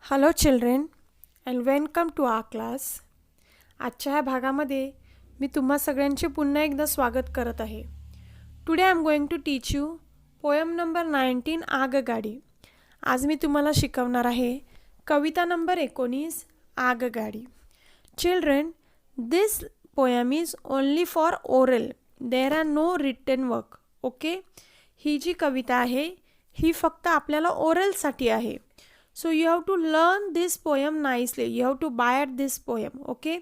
Hello children and welcome to our class. आजच्या ह्या भागामध्ये मी तुम्हा सगळ्यांचे पुन्हा एकदा स्वागत करत आहे. Today I am going to teach you poem number 19 आगगाडी. आज मी तुम्हाला शिकवणार आहे कविता नंबर 19 आगगाडी. Children, this poem is only for oral. There are no written work. Okay, ही जी कविता आहे ही फक्त आपल्याला ओरलसाठी आहे. So you have to learn this poem nicely. You have to buy this poem. Okay.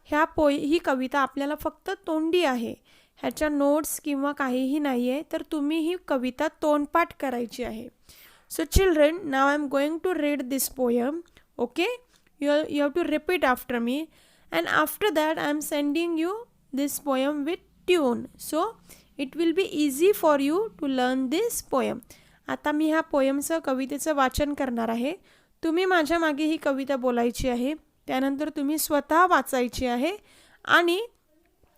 ही कविता आपल्याला फक्त तोंडी आहे. ह्याच्या नोट्स किंवा काहीही नाही आहे, तर तुम्ही ही कविता तोंडपाठ करायची आहे. So children, now I am going to read this poem. Okay. You have to repeat after me, and after that I am sending you this poem with tune. So it will be easy for you to learn this poem. आता मी ह्या पोयमचं कवितेचं वाचन करणार आहे. तुम्ही माझ्या मागे ही कविता बोलायची आहे, त्यानंतर तुम्ही स्वतः वाचायची आहे आणि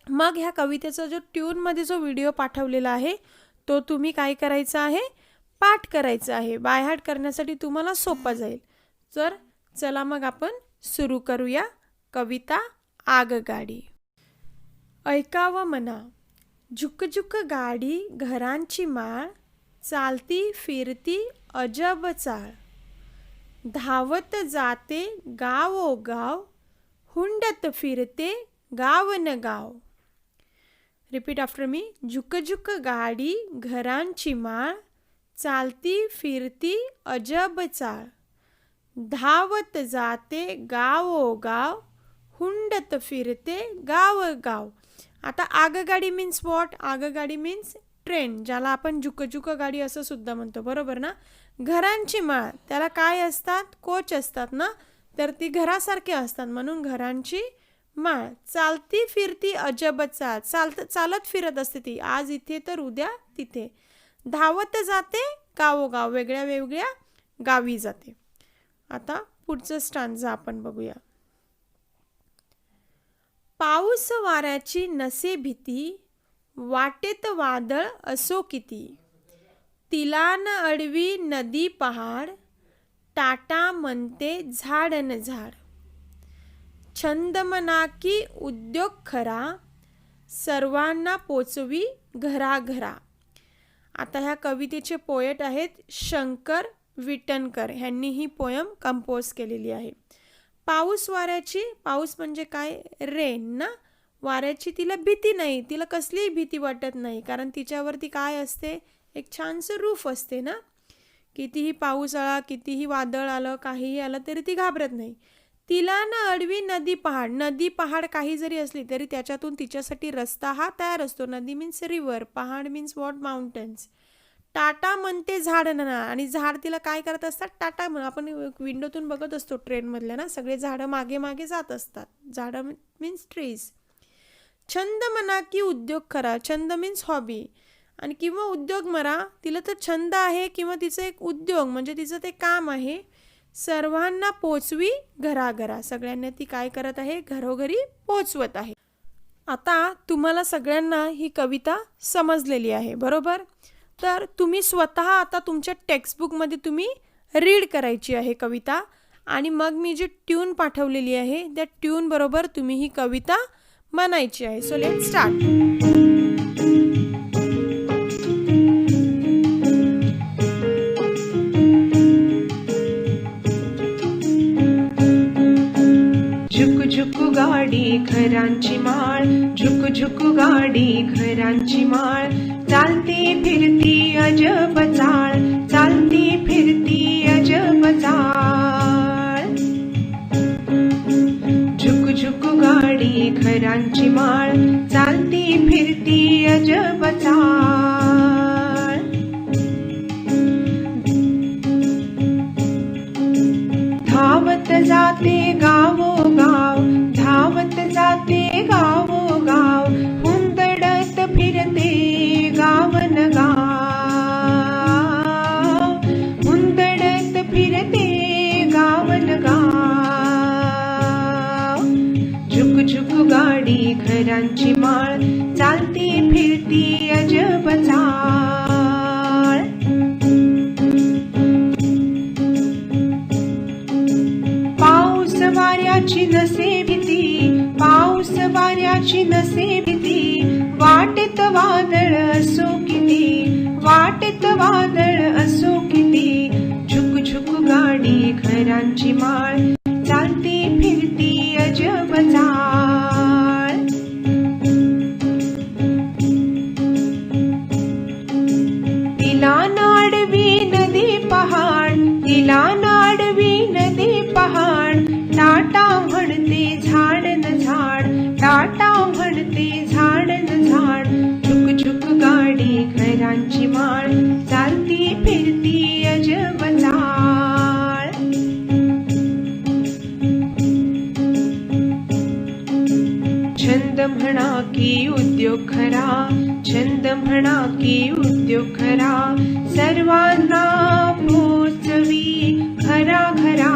मग ह्या कवितेचा जो ट्यूनमध्ये जो व्हिडिओ पाठवलेला आहे तो तुम्ही काय करायचा आहे, पाठ करायचा आहे. बाय हार्ट करण्यासाठी तुम्हाला सोपं जाईल. तर चला मग आपण सुरू करूया कविता आगगाडी. ऐकावं मना, झुक गाडी घरांची माळ, चालती फिरती अजब चाळ, धावत जाते गावोगाव, हुंडत फिरते गाव न गाव. Repeat after me. झुक गाडी घरांची माळ, चालती फिरती अजब चाळ, धावत जाते गावोगाव, हुंडत फिरते गाव गाव. आता आगगाडी मीन्स व्हॉट? आगगाडी मीन्स ट्रेन, ज्याला आपण झुक गाडी असं सुद्धा म्हणतो, बरोबर ना. घरांची माळ, त्याला काय असतात? कोच असतात ना, तर ती घरासारखे असतात म्हणून घरांची माळ. चालती फिरती अजब चाळ, चालत फिरत असते ती, आज इथे तर उद्या तिथे. धावत जाते गावोगाव, वेगळ्या वेगळ्या गावी जाते. आता पुढचं स्टांजा आपण बघूया. पाऊस वाऱ्याची नसे भीती, वाटेत वादळ असो किती, तिला न अडवी नदी पहाड, टाटा म्हणते झाड न झाड, छंद मनाकी उद्योग खरा, सर्वांना पोचवी घराघरा. आता ह्या कवितेचे पोएट आहेत शंकर विटणकर. ह्यांनी ही पोयम कंपोज केलेली आहे. पाऊस वाऱ्याची, पाऊस म्हणजे काय? रेन ना. वाऱ्याची तिला भीती नाही, तिला कसलीही भीती वाटत नाही, कारण तिच्यावरती काय असते? एक छानसं रूफ असते ना. कितीही पाऊस आला, कितीही वादळ आलं, काहीही आलं तरी ती घाबरत नाही. तिला ना अडवी नदी पहाड, नदी पहाड काही जरी असली तरी त्याच्यातून तिच्यासाठी रस्ता हा तयार असतो. नदी मीन्स रिव्हर, पहाड मीन्स व्हॉट? माउंटन्स. टाटा म्हणते झाड ना, आणि झाड तिला काय करत असतात? टाटा म्हणून. आपण विंडोतून बघत असतो ट्रेनमधल्या ना, सगळे झाडं मागे मागे जात असतात. झाडं मीन्स ट्रीज. छंद म्हणा की उद्योग खरा, छंद मीन्स हॉबी, आणि किंवा उद्योग म्हणा, तिला तर छंद आहे किंवा तिचं एक उद्योग म्हणजे तिचं ते काम आहे. सर्वांना पोचवी घराघरा, सगळ्यांना ती काय करत आहे? घरोघरी पोचवत आहे. आता तुम्हाला सगळ्यांना ही कविता समजलेली आहे, बरोबर? तर तुम्ही स्वतः आता तुमच्या टेक्स्टबुकमध्ये तुम्ही रीड करायची आहे कविता, आणि मग मी जी ट्यून पाठवलेली आहे त्या ट्यून बरोबर तुम्ही ही कविता म्हणायची आहे. So let start. झुक गाडी घरांची माळ, झुक गाडी घरांची माळ, चालती फिरती अजब चाळ, चालती फिरती अजब चाळ. झुक गाडी घरांची माळ, चालती फिरती अजब चाळ. धावत जाते गावोगाव, धावत जाते गावोगाव, हुंदडत फिरते गाव न गाव, हुंदडत फिरते गाव न गाव. झुक गाडी घरांची माळ, चालती फिरती अजब चाळ. वाऱ्याची नसे भीती, पाऊस वाऱ्याची नसे भीती, वाटेत वादळ असो किती, वाटेत वादळ असो किती, झुक झुक गाडी घरांची माळ, चालती फिरती अजब चाळ. तिला नाडवी नदी पहाड, तिला नाडवी नदी पहाड, टाटा म्हणते झाड न झाड, टाटा म्हणते झाड न झाड, झुक झुक गाडी घरांची माळ, चालती फिरती अजब चाळ. छंद म्हणा की उद्योग खरा, छंद म्हणा की उद्योग खरा, सर्वांना पोचवी घरा घरा,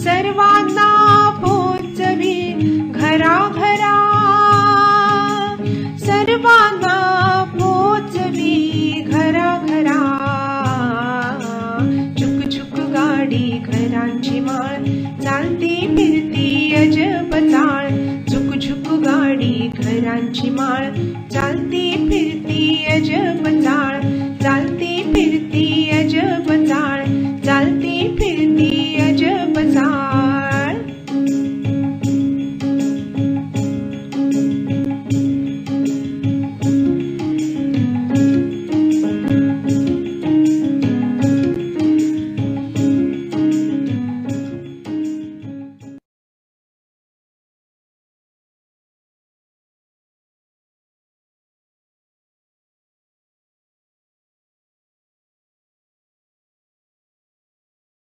सर्वांना पोचवी घरा घरा, सर्वांना पोचवी घरा घरा. झुक झुक गाडी घरांची माळ, चालती फिरती अजब चाळ, झुक झुक गाडी घरांची माळ, चालती फिरती अजब चाळ, चालती फिरती अजब चाळ, चालती फिरती